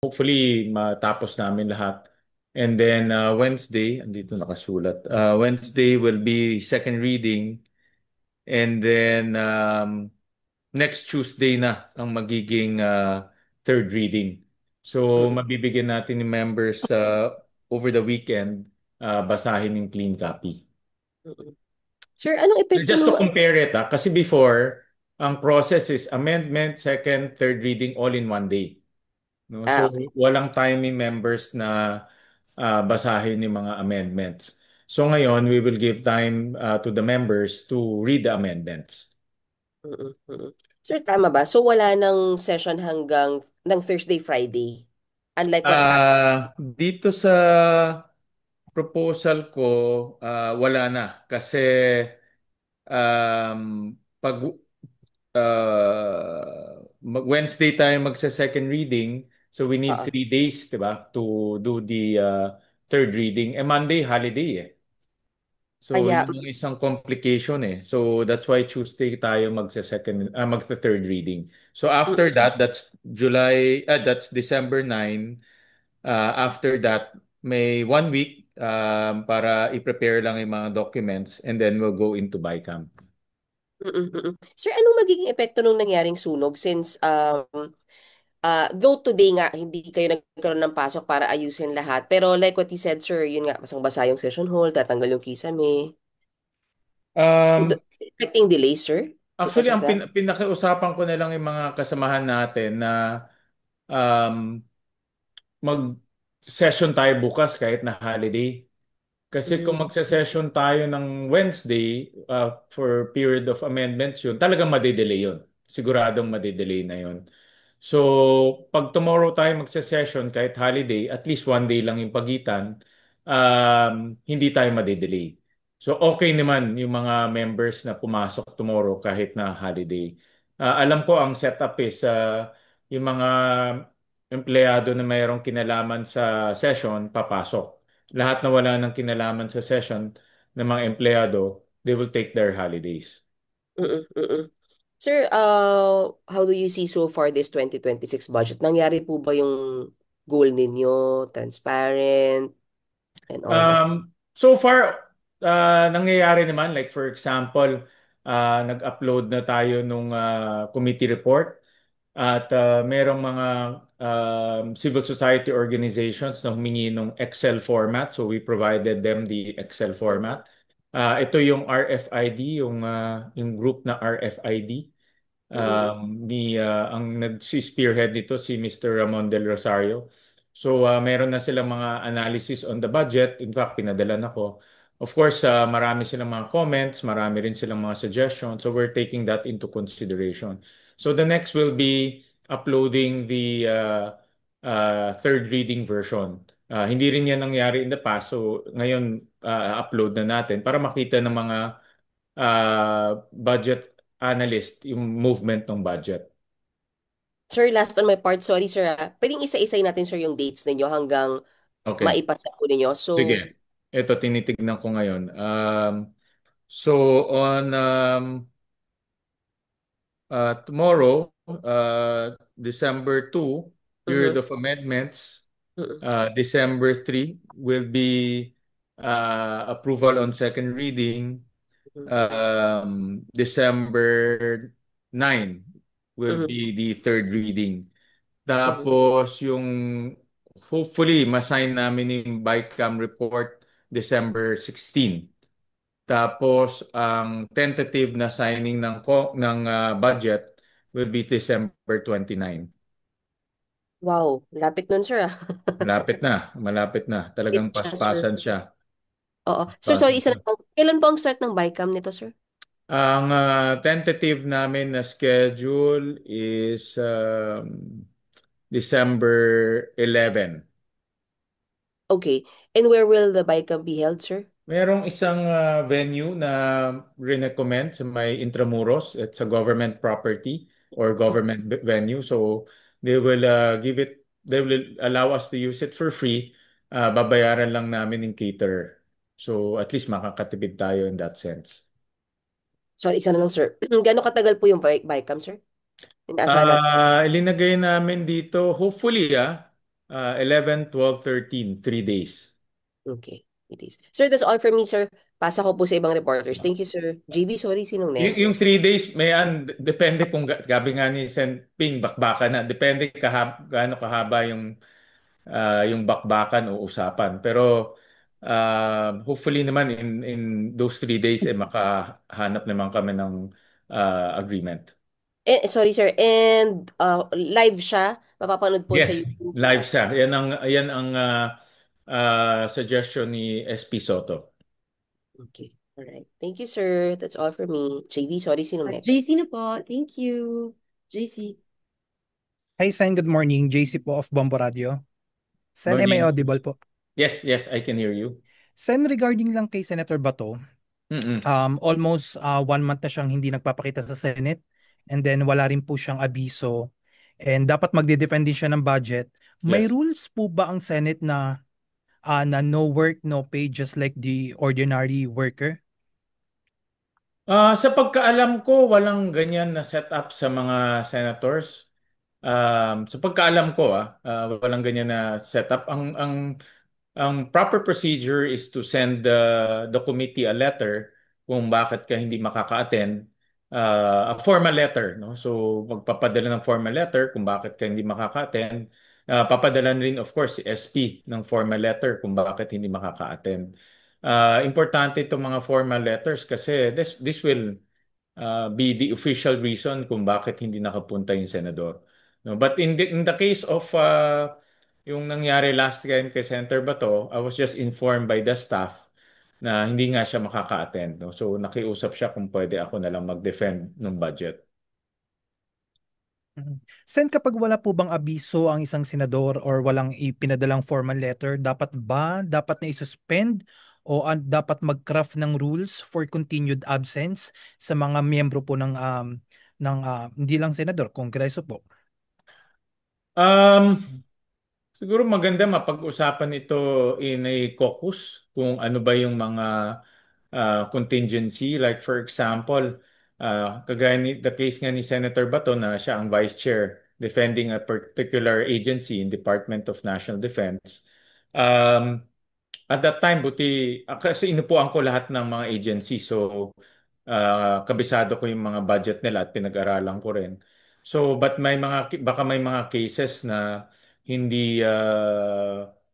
hopefully matapos namin lahat. And then Wednesday, andito nakasulat. Wednesday will be second reading and then next Tuesday na ang magiging third reading. So Mm, mabibigyan natin ni members over the weekend basahin yung clean copy. mm. Sir, anong epekto Just to nung compare it, kasi before, ang process is amendment, second, third reading all in one day. No? So okay. walang time yung members na basahin yung mga amendments. So ngayon, we will give time to the members to read the amendments. Mm, mm. Sir, tama ba? So wala nang session hanggang ng Thursday, Friday. Unlike what happened. Dito sa proposal ko, wala na. Kasi pag Wednesday tayo magsa-second reading, so we need Oo. 3 days, di ba, to do the third reading. Monday, holiday eh. So, Kaya, yun yung isang complication eh. So, that's why Tuesday tayo magsa-third reading. So, after mm, that, that's December 9. After that, may 1 week para i-prepare lang yung mga documents and then we'll go into BICAM. mm. Sir, anong magiging epekto nung nangyaring sunog since though today nga hindi kayo nagkaroon ng pasok para ayusin lahat, pero like what you said, sir, yun nga, basang-basa yung session hall, tatanggal yung kisame. Um, Expecting delays, sir, because Actually, of ang that? pinakiusapan ko na lang yung mga kasamahan natin na um, mag-session tayo bukas kahit na holiday. Kasi kung Mm, magse-session tayo ng Wednesday for period of amendments yun, talagang madedelay yun. Siguradong madedelay na yun. So, pag tomorrow tayo magse-session kahit holiday, at least 1 day lang yung pagitan, hindi tayo madedelay. So, okay naman yung mga members na pumasok tomorrow kahit na holiday. Alam ko ang setup is yung mga empleyado na mayroong kinalaman sa session, papasok. Lahat na wala ng kinalaman sa session ng mga empleyado, they will take their holidays. mm. Sir, how do you see so far this 2026 budget? Nangyari po ba yung goal ninyo, transparent, and all that? So far, nangyayari naman, like for example, nag-upload na tayo nung committee report at merong mga civil society organizations na humingi ng Excel format. So we provided them the Excel format. Ito yung RFID, yung group na RFID. Mm-mm. Ang nag-spearhead nito si Mr. Ramon del Rosario. So meron na silang mga analysis on the budget. In fact, pinadala na ko. Of course, marami silang mga comments, marami rin silang mga suggestions. So we're taking that into consideration. So the next will be uploading the third reading version. Hindi rin yan nangyari in the past. So ngayon, upload na natin para makita ng mga budget analyst yung movement ng budget. Sir, last on my part, sorry sir, pwedeng isa-isay natin sir yung dates ninyo hanggang Okay. maipasa po ninyo. So, Sige. Ito, tinitignan ko ngayon. So, on tomorrow, December 2, period mhm, of amendments, mhm, December 3 will be approval on second reading. mhm, December 9 will mhm, be the third reading. mhm. Tapos yung hopefully masign namin yung BICAM report December 16. Tapos ang tentative na signing ng budget will be December 29. Wow, lapit nun sir ah. Malapit na. Talagang Late siya sir. paspasan siya. Oo. Sir, sorry, Paspasan isa siya. na lang. Kailan po ang start ng BICAM nito sir? Ang tentative namin na schedule is December 11. Okay. And where will the BICAM be held sir? Merong isang venue na recommend sa may Intramuros. It's a government property or government venue. So they will allow us to use it for free. Babayaran lang namin yung caterer. So at least makakatipid tayo in that sense. Sorry, isa na lang sir. Gano'ng katagal po yung BICAM sir? Inaasahan natin. Ilinagay namin dito, hopefully, 11, 12, 13, 3 days. Okay. It is. Sir, that's all for me, sir. Pasa ko po sa ibang reporters. Thank you, sir. JV, sorry, sinong Yung next? 3 days, depende kung gabi nga ni Sen Ping, bakbakan na. Depende gaano kahaba yung bakbakan o usapan. Pero hopefully naman in those 3 days, makahanap naman kami ng agreement. Sorry, sir. And live siya. Mapapanood po sa Yes, YouTube live at siya. Yan ang suggestion ni SP Soto. okay. All right. Thank you, sir. That's all for me. JV, sorry, sinong next? JC na po. Thank you. JC. Hi, Sen. Good morning. JC po of Bombo Radio. Sen, am I Morning. audible po? Yes, yes, I can hear you. Sen, regarding lang kay Senator Bato, Mm-mm. almost 1 month na siyang hindi nagpapakita sa Senate and then wala rin po siyang abiso and dapat magde-defend din siya ng budget. May Yes. rules po ba ang Senate na no work, no pay just like the ordinary worker? Sa pagkaalam ko, walang ganyan na setup sa mga senators. Sa pagkaalam ko, walang ganyan na setup. Ang proper procedure is to send the committee a letter kung bakit ka hindi makaka-attend. A formal letter, no? So, magpapadala ng formal letter kung bakit ka hindi makaka-attend. Papadala rin, of course, si SP ng formal letter kung bakit hindi makaka-attend. Importante itong mga formal letters kasi this will be the official reason kung bakit hindi nakapunta yung senador. No, but in the case of yung nangyari last time kay Senator Bato, I was just informed by the staff na hindi nga siya makaka-attend. No? So nakiusap siya kung pwede ako na lang mag-defend ng budget. Mhm. Sen, kapag wala po bang abiso ang isang senador or walang ipinadalang formal letter, dapat na isuspend o dapat mag-craft ng rules for continued absence sa mga miyembro po ng hindi lang senador, kongreso po? Um, Siguro maganda mapag-usapan ito in a caucus kung ano ba yung mga contingency. Like for example, kagaya the case nga ni Senator Bato na siya ang vice chair defending a particular agency in Department of National Defense. Um, at that time, kasi inupuan ko lahat ng mga agency. So, kabisado ko yung mga budget nila at pinag-aralan ko rin. So, but baka may mga cases na hindi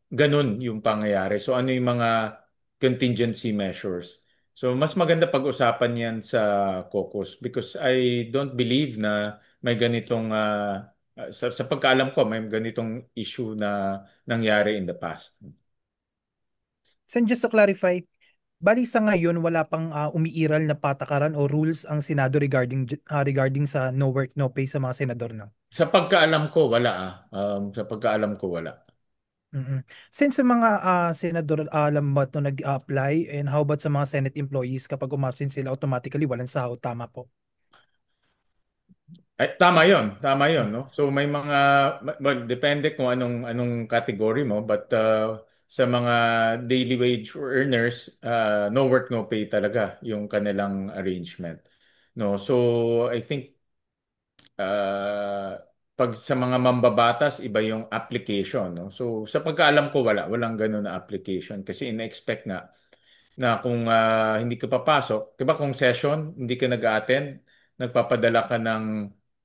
ganun yung pangyayari. So, ano yung mga contingency measures? So, mas maganda pag-usapan yan sa caucus because I don't believe na may ganitong, sa pagkaalam ko, may ganitong issue na nangyari in the past. Sen, just to clarify, bali sa ngayon wala pang umiiral na patakaran o rules ang Senado regarding sa no work, no pay sa mga senador, no? Sa pagkaalam ko, wala ah. Sa pagkaalam ko, wala. Mm-mm. Since sa mga senador, alam mo to nag-apply and how about sa mga Senate employees kapag umabsent sila automatically walang sahod, tama po? Ay, tama yon, tama yon, no? So may mga, depende kung anong category mo, but sa mga daily wage earners, no work, no pay talaga yung kanilang arrangement. No, so I think pag sa mga mambabatas, iba yung application, no? So sa pagkaalam ko, walang ganun na application kasi in-expect nga na kung hindi ka papasok, 'di ba kung session, hindi ka nag-attend, nagpapadala ka ng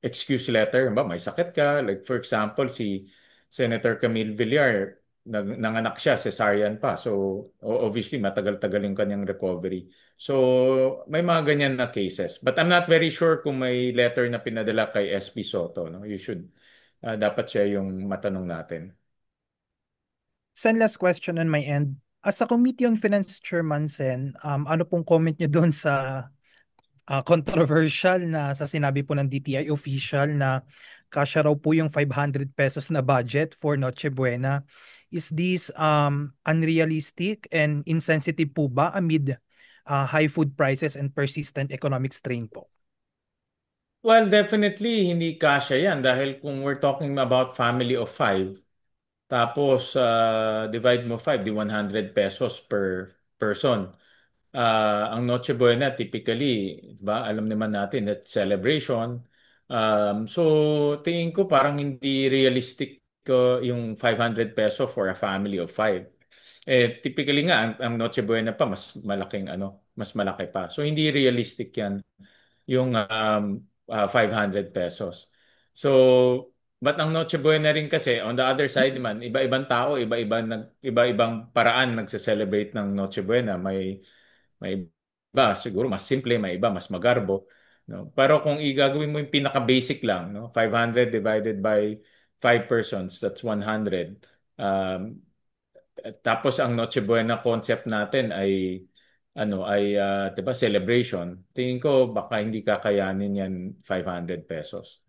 excuse letter, ba may sakit ka, like for example si Senator Camille Villar, nanganak siya cesarean pa. So obviously matagal-tagal yung kanyang recovery. So may mga ganyan na cases. But I'm not very sure kung may letter na pinadala kay SP Soto, no? You should dapat siya yung matanong natin. Sen, last question on my end. As a Committee on Finance Chairman, Sen, ano pong comment niyo doon sa controversial na sa sinabi po ng DTI official na kasya raw po yung 500 pesos na budget for Noche Buena? Is this unrealistic and insensitive po ba amid high food prices and persistent economic strain po? Well, definitely hindi kasya yan dahil kung we're talking about family of five, tapos divide mo 5, di 100 pesos per person. Ang Noche Buena typically, ba, alam naman natin that celebration. So tingin ko parang hindi realistic ko yung 500 peso for a family of five. Typically nga, ang Noche Buena pa, mas malaki pa. So, hindi realistic yan yung 500 pesos. So, but ang Noche Buena rin kasi, on the other side man, iba-ibang tao, iba-ibang paraan nagse-celebrate ng Noche Buena. May iba siguro mas simple, may iba mas magarbo, no? Pero kung igagawin mo yung pinaka-basic lang, no? 500 divided by 5 persons, that's 100. Um, Tapos ang Noche Buena concept natin ay 'di ba celebration. Tingin ko baka hindi kakayanin yan 500 pesos.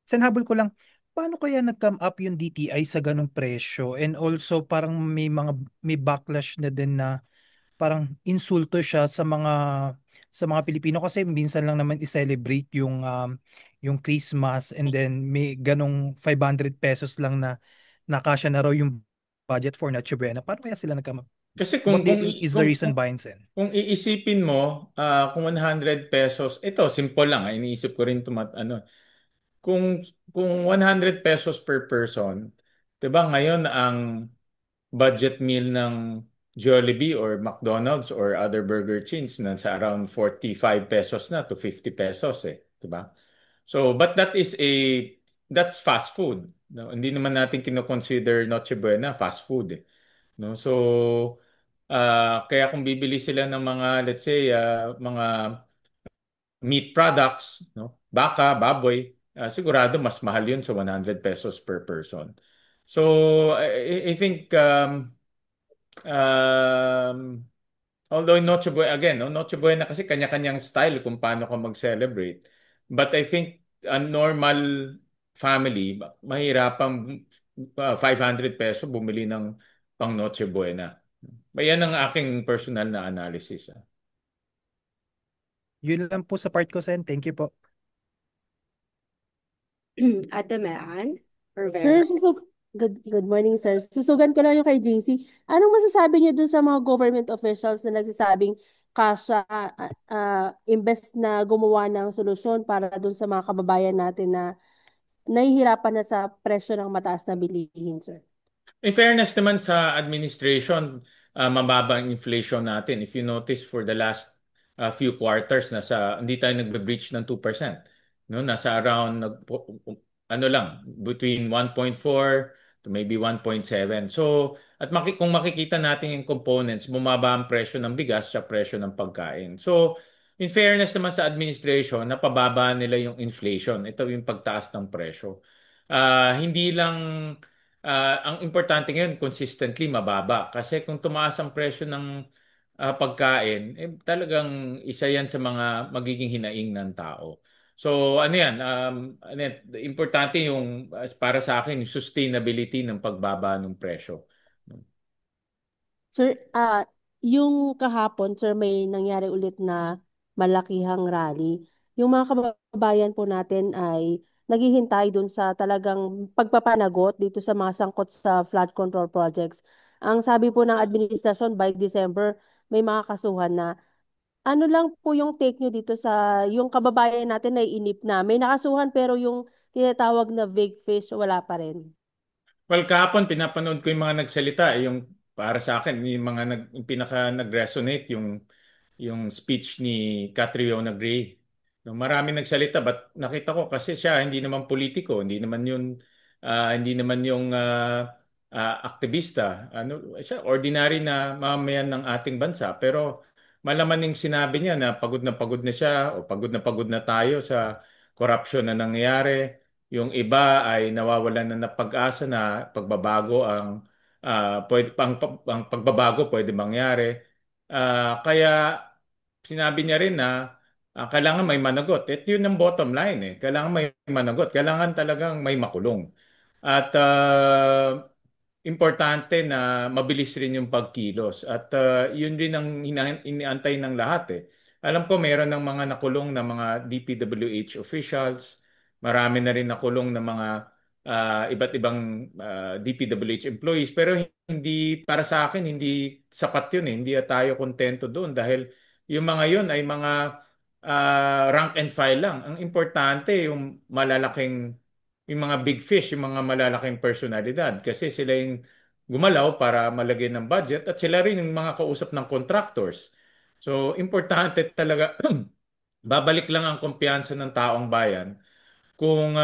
Sen, habol ko lang, paano kaya nag-come up yung DTI sa ganong presyo? And also parang may backlash na din na parang insulto siya sa mga Pilipino kasi minsan lang naman i-celebrate yung Christmas, and then may ganong 500 pesos lang na nakasya na raw yung budget for Noche Buena. Paano kaya sila nag-come up? Kasi What is the reason behind, Sen? kung iisipin mo, kung 100 pesos, ito simple lang, iniisip ko rin kung 100 pesos per person, 'di ba ngayon ang budget meal ng Jollibee or McDonald's or other burger chains na sa around 45 pesos na to 50 pesos 'di ba? So, but that's fast food. No? Hindi naman natin kino-consider Noche Buena fast food no? So, kaya kung bibili sila ng mga let's say mga meat products, no? Baka, baboy, sigurado mas mahal 'yun sa 100 pesos per person. So, I think Um, although Noche Buena, again, no, Noche Buena kasi kanya-kanyang style kung paano ka mag-celebrate. But I think a normal family, mahirapang 500 peso bumili ng pang Noche Buena. Yan ang aking personal na analysis. Yun lang po sa part ko, Sen. Thank you po. Ate Mean or Sir, Vera? good morning, sir. Susugan ko lang yung kay JC. Anong masasabi niyo dun sa mga government officials na nagsasabing kasya, imbes na gumawa ng solusyon para dun sa mga kababayan natin na nahihirapan na sa presyo ng mataas na bilihin, sir? In fairness naman sa administration, mababa ang inflation natin. If you notice for the last few quarters, hindi tayo nagbe-breach ng 2%. No? Nasa around, ano lang, between 1.4 to maybe 1.7. So, at kung makikita natin yung components, bumaba ang presyo ng bigas sa presyo ng pagkain. So, in fairness naman sa administration, napababa nila yung inflation. Ito yung pagtaas ng presyo. Hindi lang ang importante ngayon, consistently mababa. Kasi kung tumaas ang presyo ng pagkain, talagang isa yan sa mga magiging hinaing ng tao. So ano yan, importante yung para sa akin, yung sustainability ng pagbaba ng presyo. Sir, yung kahapon, sir, may nangyari ulit na malakihang rally. Yung mga kababayan po natin ay naghihintay dun sa talagang pagpapanagot dito sa mga sangkot sa flood control projects. Ang sabi po ng administrasyon, by December, may mga kasuhan na. Ano lang po yung take nyo dito sa yung kababayan natin na inip na? May nakasuhan pero yung tinatawag na vague fish, wala pa rin. Well, kahapon pinapanood ko yung mga nagsalita, yung para sa akin, yung pinaka nag-resonate yung speech ni Catriona Gray. No, marami nagsalita but nakita ko kasi siya hindi naman politiko, hindi naman yung aktivista. Siya ordinary na mamamayan ng ating bansa pero malaman yung sinabi niya na pagod na siya o pagod na tayo sa corruption na nangyayari. Yung iba ay nawawalan na ng pag-asa na ang pagbabago pwede mangyari. Kaya sinabi niya rin na kailangan may managot. Yun ang bottom line eh. Kailangan may managot. Kailangan talagang may makulong. At importante na mabilis rin yung pagkilos. At yun rin ang iniantay ng lahat eh. Alam ko meron ng mga nakulong na mga DPWH officials. Marami na rin nakulong na mga iba't ibang DPWH employees. Pero hindi, para sa akin, hindi sapat yun eh. Hindi tayo kontento doon dahil yung mga yun ay mga rank and file lang. Ang importante yung malalaking yung mga big fish, yung mga malalaking personalidad kasi sila yung gumalaw para malagyan ng budget at sila rin yung mga kausap ng contractors. So, importante talaga babalik lang ang kumpiyansa ng taong bayan kung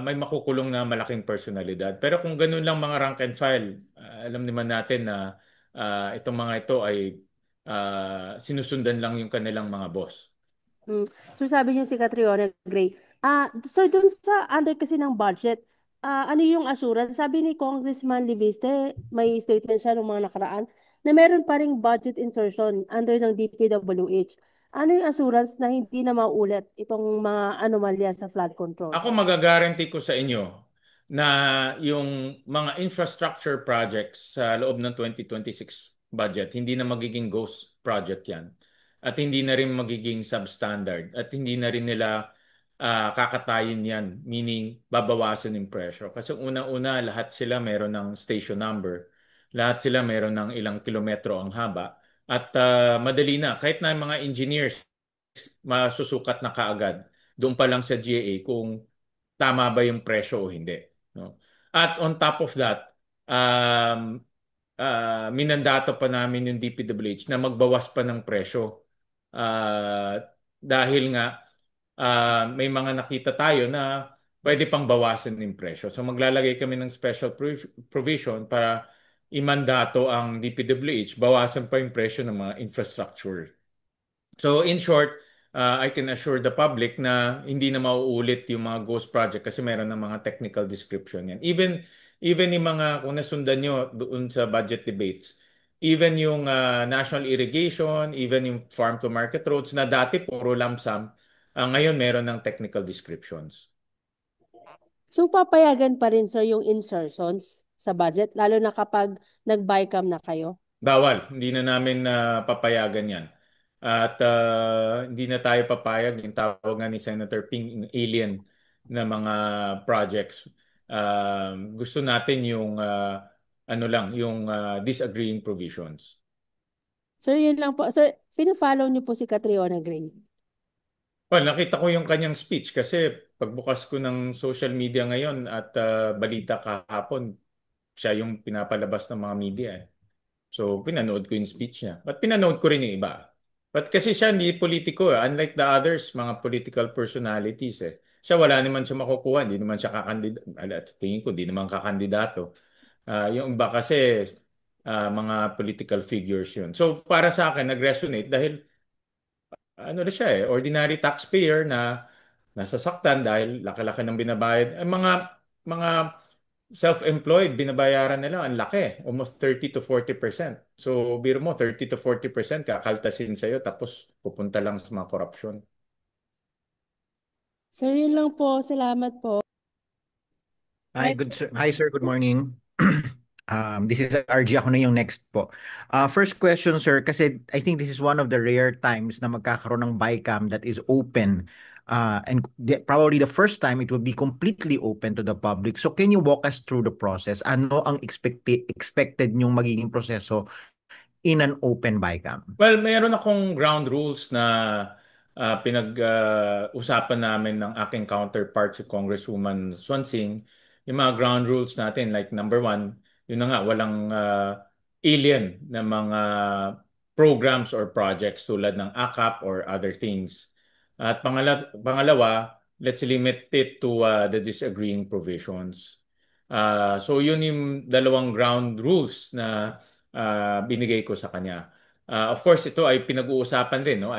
may makukulong na malaking personalidad. Pero kung ganun lang mga rank and file, alam naman natin na itong mga ito ay sinusundan lang yung kanilang mga boss. Mm. So sabi niyo si Catriona Gray. Sir, dun sa under kasi ng budget, ano yung assurance? Sabi ni Congressman Liviste, may statement siya nung mga nakaraan, na meron pa ring budget insertion under ng DPWH. Ano yung assurance na hindi na maulit itong mga anomalya sa flood control? Ako magagaranti ko sa inyo na yung mga infrastructure projects sa loob ng 2026 budget, hindi na magiging ghost project yan. At hindi na rin magiging substandard. At hindi na rin nila kakatayin yan. Meaning, babawasan yung presyo. Kasi unang-una, lahat sila meron ng station number. Lahat sila meron ng ilang kilometro ang haba. At madali na. Kahit na yung mga engineers, masusukat na kaagad doon pa lang sa GAA kung tama ba yung presyo o hindi. No? At on top of that, minandato pa namin yung DPWH na magbawas pa ng presyo. Dahil nga may mga nakita tayo na pwede pang bawasan yung presyo. So maglalagay kami ng special provision para imandato ang DPWH, bawasan pa yung presyo ng mga infrastructure. So in short, I can assure the public na hindi na mauulit yung mga ghost project kasi meron ng mga technical description yan. Even yung mga kung nasundan nyo doon sa budget debates, even yung national irrigation, even yung farm to market roads na dati puro lump sum, ngayon meron ng technical descriptions. So papayagan pa rin sir yung insertions sa budget, lalo na kapag nag-BICAM na kayo? Bawal, hindi na namin papayagan yan. At hindi na tayo papayag yung tawag nga ni Senator Ping, yung alien na mga projects. Gusto natin yung ano lang, yung disagreeing provisions. Sir, yun lang po. Sir, pina-follow niyo po si Catriona Gray. Well, nakita ko yung kanyang speech kasi pagbukas ko ng social media ngayon at balita kahapon, siya yung pinapalabas ng mga media eh. So, pinanood ko yung speech niya. But pinanood ko rin yung iba. But kasi siya hindi politiko eh. Unlike the others, mga political personalities eh. Siya wala naman siya makukuha. Hindi naman siya kakandidato. At tingin ko, hindi naman kakandidato. Yung iba kasi, mga political figures yun. So, para sa akin, nag-resonate dahil ano na siya eh, ordinary taxpayer na nasasaktan dahil laki-laki ng binabayad. Mga self-employed, binabayaran nila ang laki, almost 30 to 40%. So, biro mo, 30 to 40% kakaltasin sa'yo tapos pupunta lang sa mga korupsyon. Sir, yun lang po. Salamat po. Hi, sir. Good morning. This is RG. Ako na yung next po. First question, sir, kasi I think this is one of the rare times na magkakaroon ng BICAM that is open. Probably the first time it will be completely open to the public. So can you walk us through the process? Ano ang expected nyong magiging proseso in an open BICAM? Well, mayroon akong ground rules na pinag-usapan namin ng aking counterpart si Congresswoman Swansing. Yung mga ground rules natin, like number one, yun na nga, walang alien na mga programs or projects tulad ng AKAP or other things. At pangalawa, let's limit it to the disagreeing provisions. So yun yung dalawang ground rules na binigay ko sa kanya. Of course, ito ay pinag-uusapan rin, no?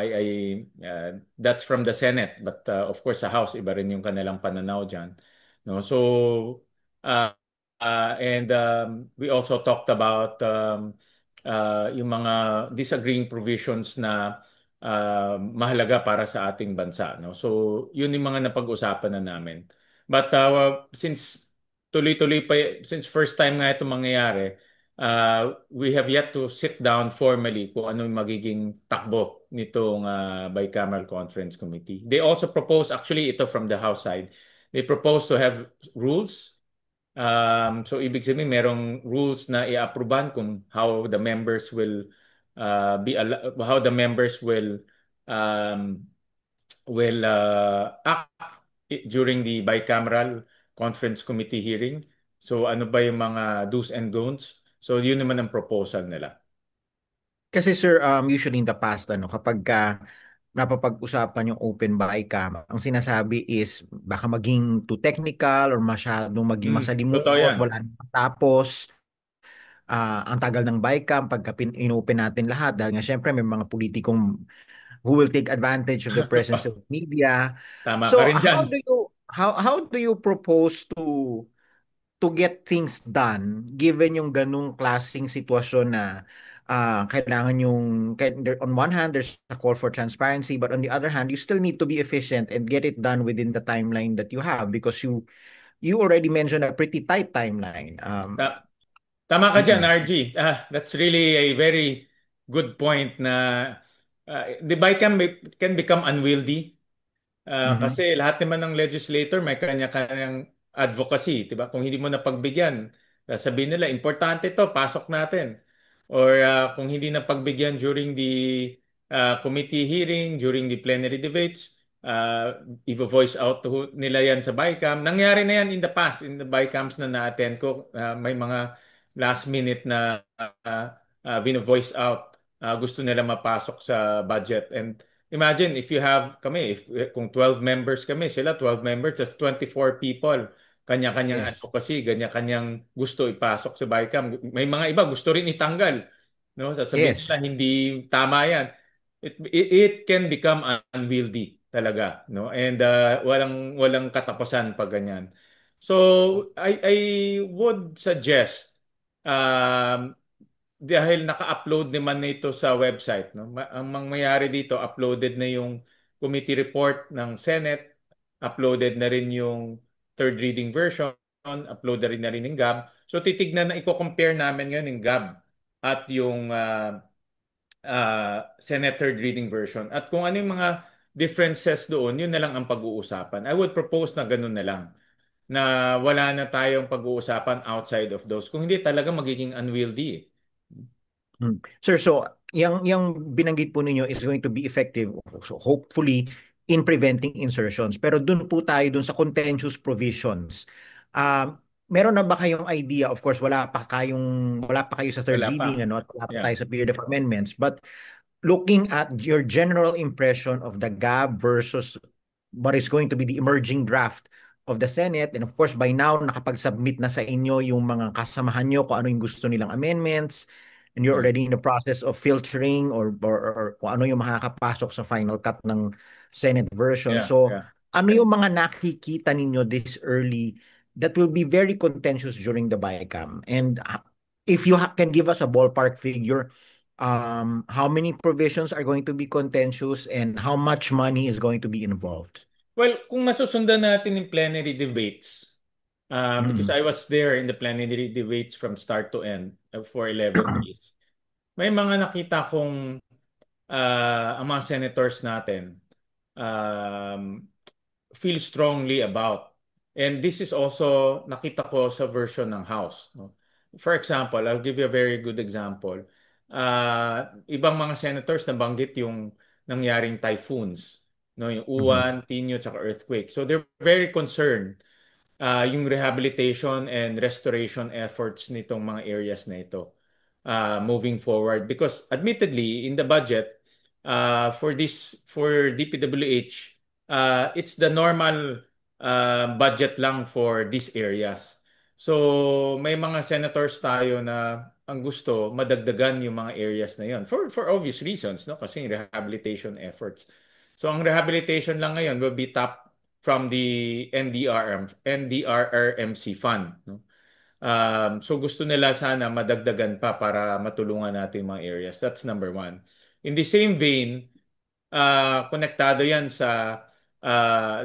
That's from the Senate, but of course sa House iba rin yung kanilang pananaw diyan, no? So uh, and we also talked about yung mga disagreeing provisions na mahalaga para sa ating bansa, no? So yun yung mga napag-usapan na namin. But since tuloy-tuloy pa, since first time nga ito mangyayari, we have yet to sit down formally kung ano yung magiging takbo nitong Bicameral Conference Committee. They also propose, actually ito from the House side, they propose to have rules. So ibig sabihin merong rules na i-approvean kung how the members will um, act during the bicameral conference committee hearing. So ano ba yung mga do's and don'ts? So yun naman ang proposal nila. Kasi sir, usually in the past, kapag napapag-usapan yung open BICAM, ang sinasabi is baka maging too technical or masyadong maging Totoo masalimuot, yan. wala nang matapos. Ang tagal ng BICAM pagka inopen natin lahat dahil nga syempre may mga politikong who will take advantage of the presence of media. Tama ka So rin dyan. how do you propose to get things done given yung ganung klaseng sitwasyon na kailangan on one hand there's a call for transparency, but on the other hand you still need to be efficient and get it done within the timeline that you have, because you already mentioned a pretty tight timeline. Ta- Tama ka dyan, Mm-mm. RG. That's really a very good point na the bike can become unwieldy. Mhm. Kasi lahat naman ng legislator may kanya-kanyang advocacy, 'di ba? Kung hindi mo napagbigyan, sabihin nila importante 'to, pasok natin. Or kung hindi napagbigyan during the committee hearing, during the plenary debates, i-voice out nila yan sa BICAM. Nangyari na yan in the past, in the BICAMs na na-attend ko, may mga last minute na vino-voice out, gusto nila mapasok sa budget. And imagine if you have kami, kung 12 members kami, sila 12 members, that's 24 people. Kanya-kanyang Yes. advocacy, kanya-kanyang gusto ipasok sa BICAM. May mga iba gusto rin itanggal. No? Sasabihin Yes. nila hindi tama yan. It can become unwieldy talaga, no? And walang katapusan pag ganyan. So I would suggest um, dahil naka-upload naman na ito sa website, no? Ang mangyayari dito, uploaded na yung committee report ng Senate, uploaded na rin yung third reading version, upload na rin yung GAB. So titignan na i-compare namin ngayon yung GAB at yung Senate third reading version. At kung ano yung mga differences doon, yun na lang ang pag-uusapan. I would propose na ganun na lang, na wala na tayong pag-uusapan outside of those. Kung hindi, talaga magiging unwieldy eh. Sir, so yung binanggit po ninyo is going to be effective, so hopefully, in preventing insertions. Pero dun po tayo dun sa contentious provisions. Meron na ba kayong idea? Of course, wala pa kayo sa third Wala pa. reading, at wala pa tayo Yeah. sa period of amendments. But looking at your general impression of the GAB versus what is going to be the emerging draft of the Senate, and of course by now nakapag-submit na sa inyo yung mga kasamahan nyo kung ano yung gusto nilang amendments, and you're Yeah. already in the process of filtering or kung ano yung makakapasok sa final cut ng Senate version. Yeah. So Yeah. ano yung mga nakikita ninyo this early that will be very contentious during the BICAM? And if you can give us a ballpark figure, how many provisions are going to be contentious and how much money is going to be involved? Well, kung masusundan natin yung plenary debates, because Mm. I was there in the plenary debates from start to end for 11 days, may mga nakita kong ang mga senators natin um, feel strongly about. And this is also nakita ko sa version ng House. No? For example, I'll give you a very good example. Ibang mga senators nabanggit yung nangyaring typhoons, no, yung Mhm. Uwan, Tinyo, at earthquake. So they're very concerned yung rehabilitation and restoration efforts nitong mga areas na ito moving forward. Because admittedly, in the budget for DPWH, it's the normal budget lang for these areas. So may mga senators tayo na ang gusto madagdagan yung mga areas na yon for obvious reasons, no? Kasi yung rehabilitation efforts. So ang rehabilitation lang ngayon will be tapped from the NDRRMC fund, no? So gusto nila sana madagdagan pa para matulungan natin yung mga areas. That's number one. In the same vein, konektado yan sa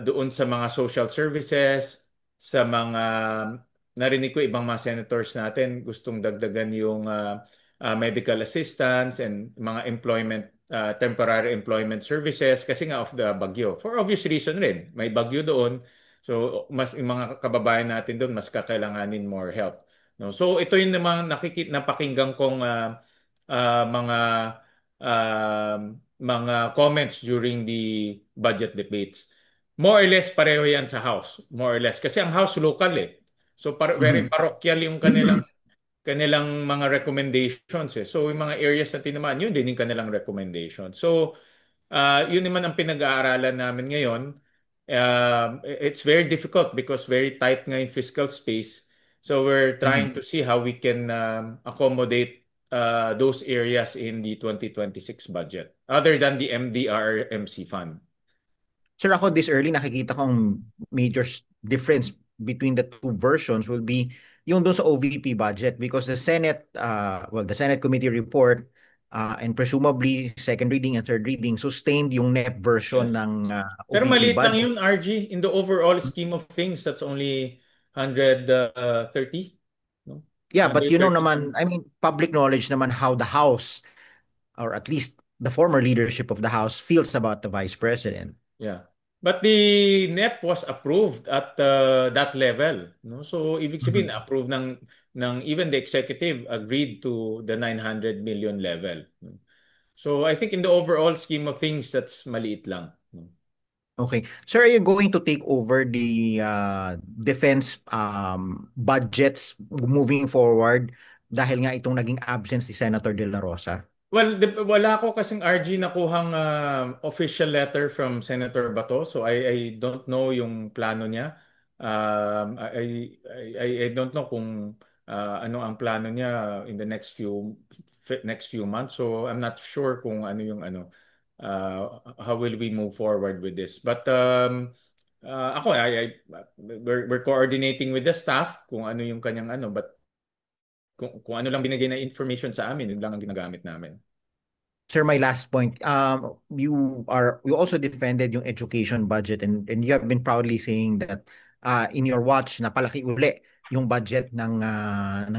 doon sa mga social services, sa mga narinig ko ibang mga senators natin gustong dagdagan yung medical assistance and mga temporary employment services kasi nga of the bagyo. For obvious reason rin, may bagyo doon. So mas yung mga kababayan natin doon mas kakailanganin more help. No? So ito yung namang napakinggan kong mga um, mga comments during the budget debates. more or less pareho yan sa House. More or less. Kasi ang House local eh. So very Mhm. parochial yung kanilang mga recommendations eh. So yung mga areas na tinamaan, yun din yung kanilang recommendation. So yun naman ang pinag-aaralan namin ngayon. It's very difficult because very tight nga yung fiscal space. So we're trying Mhm. to see how we can accommodate those areas in the 2026 budget other than the MDRMC fund. Sir, ako this early nakikita kong major difference between the two versions will be yung doon sa OVP budget because the Senate committee report and presumably second reading and third reading sustained yung NEP version Yes. ng Pero OVP maliit lang budget. yun, RG. In the overall scheme of things, that's only 130, no? Yeah, but you know 130. naman, I mean, public knowledge naman how the House, or at least the former leadership of the House, feels about the Vice President. Yeah. But the NEP was approved at that level, no? So ibig sabihin Mhm. approved ng even the executive agreed to the 900 million level. No? So I think in the overall scheme of things that's maliit lang, no? Okay. Sir, are you going to take over the defense budgets moving forward dahil nga itong naging absence ni Senator De La Rosa? Well, wala ko kasing RG nakuhang official letter from Senator Bato, so I don't know yung plano niya. I don't know kung ano ang plano niya in the next few months. So I'm not sure kung ano yung how will we move forward with this. But ako we're coordinating with the staff kung ano yung kanyang but kung ano lang binigay na information sa amin, yun lang ang ginagamit namin. Sir, my last point. You also defended yung education budget and you have been proudly saying that in your watch napalaki uli yung budget ng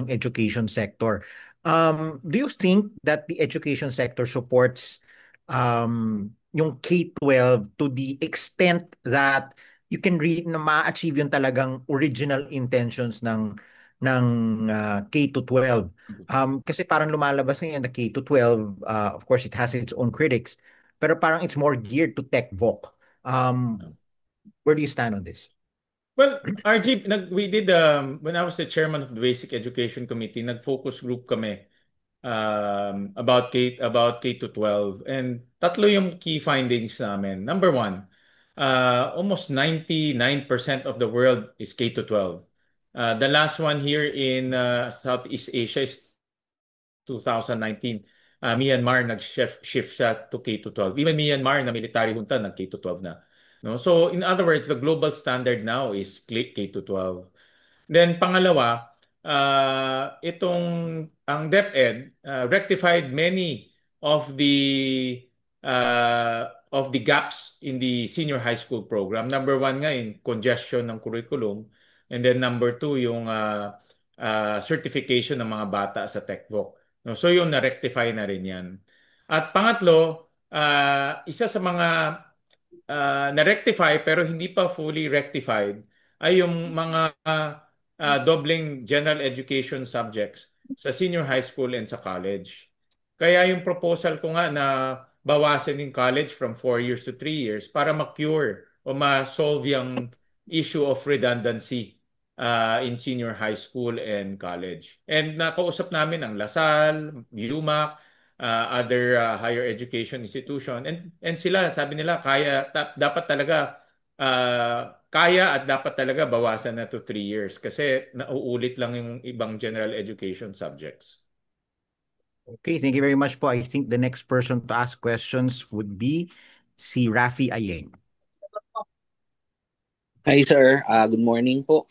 education sector. Do you think that the education sector supports yung K-12 to the extent that you can na ma-achieve yung talagang original intentions ng K to 12? Kasi parang lumalabas ngayon the K to 12, of course it has its own critics, pero parang it's more geared to tech voc. Where do you stand on this? Well, RG, we did, when I was the chairman of the Basic Education Committee, nag-focus group kami about K to 12. And tatlo yung key findings namin. Number one, almost 99% of the world is K to 12. The last one here in Southeast Asia is 2019. Myanmar nag-shift siya to K to 12. Even Myanmar na military junta nag K to 12 na. No? So in other words, the global standard now is K to 12. Then pangalawa, itong ang DepEd rectified many of the gaps in the senior high school program. Number one nga yung congestion ng curriculum. And then number two, yung certification ng mga bata sa TechVoc. No, so yung na-rectify na rin yan. At pangatlo, isa sa mga na-rectify pero hindi pa fully rectified ay yung mga doubling general education subjects sa senior high school and sa college. Kaya yung proposal ko nga na bawasan yung college from 4 years to 3 years para ma-cure o ma-solve yung issue of redundancy in senior high school and college. And nakausap namin ang LaSalle, UMac, other higher education institution and sila sabi nila dapat talaga kaya at dapat talaga bawasan na to 3 years kasi nauulit lang yung ibang general education subjects. Okay, thank you very much po. I think the next person to ask questions would be si Rafi Ayeng. Hi sir, good morning po.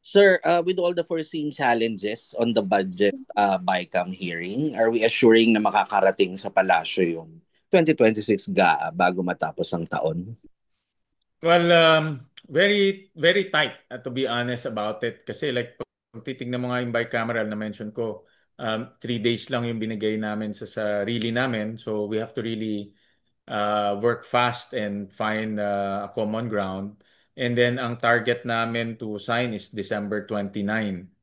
Sir, with all the foreseen challenges on the budget BICAM hearing, are we assuring na makakarating sa palasyo yung 2026 GAA bago matapos ang taon? Well, very very tight to be honest about it kasi like kung titignan mo nga yung bicameral na mention ko 3 days lang yung binigay namin sa sarili namin, so we have to really work fast and find a common ground. And then ang target namin to sign is December 29,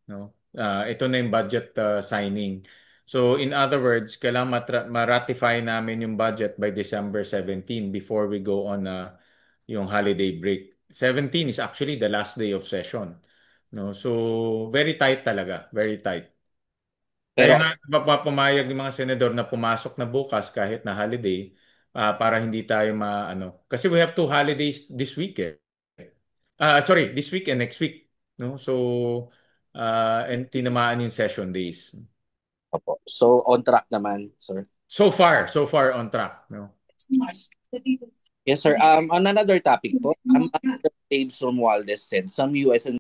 no? Ito na yung budget signing. So in other words, kailangan ma-ratify namin yung budget by December 17 before we go on yung holiday break. 17 is actually the last day of session. No? So, very tight talaga. Very tight. Kaya Pero nga, pumayag yung mga senador na pumasok na bukas kahit na holiday para hindi tayo maano. Kasi we have two holidays this week eh. Sorry, this week and next week. No? So, and tinamaan yung session days. opo. So on track naman, sir. So far on track. No? Yes, sir. On another topic po, Ambassador James Romualdez said some US and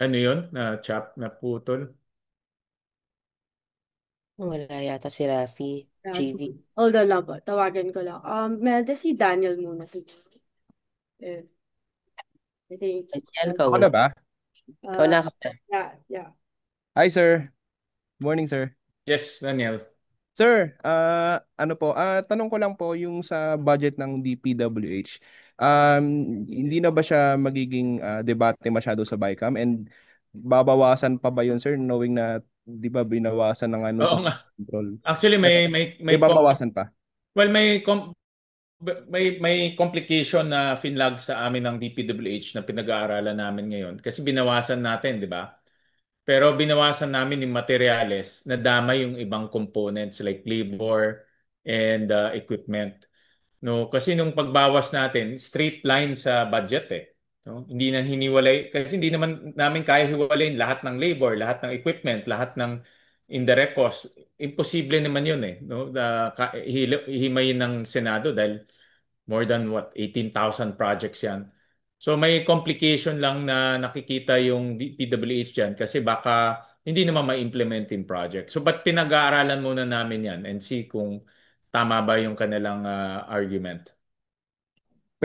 Ano yun? Chap na putol? Wala yata si Rafi, Rafi. JV. Hold on lang po. Tawagan ko lang. Melda, si Daniel muna siguro. Eh, I think. Daniel, Ako na ba? ikaw na, ikaw na. Yeah. Hi, sir. Morning, sir. Yes, Daniel. Sir, ano po, tanong ko lang po yung sa budget ng DPWH. Hindi na ba siya magiging debate masyado sa BICAM and babawasan pa ba yun, sir, knowing na 'di ba binawasan na nga nung Oo sa nga. control? Actually, May babawasan pa. well, may complication na finlag sa amin ng DPWH na pinag-aaralan namin ngayon kasi binawasan natin, di ba? Pero binawasan namin yung materyales na dama yung ibang components like labor and equipment. No, kasi nung pagbawas natin, straight line sa budget eh. No? Hindi na hiniwalay kasi hindi naman namin kaya hiwalayin lahat ng labor, lahat ng equipment, lahat ng indirect cost. Imposible naman 'yun eh, no? Hihimayin ng Senado dahil more than what 18,000 projects 'yan. So may complication lang na nakikita yung PWH diyan kasi baka hindi naman ma-implement yung project. So but pinag-aaralan muna namin 'yan and see kung tama ba yung kanilang argument.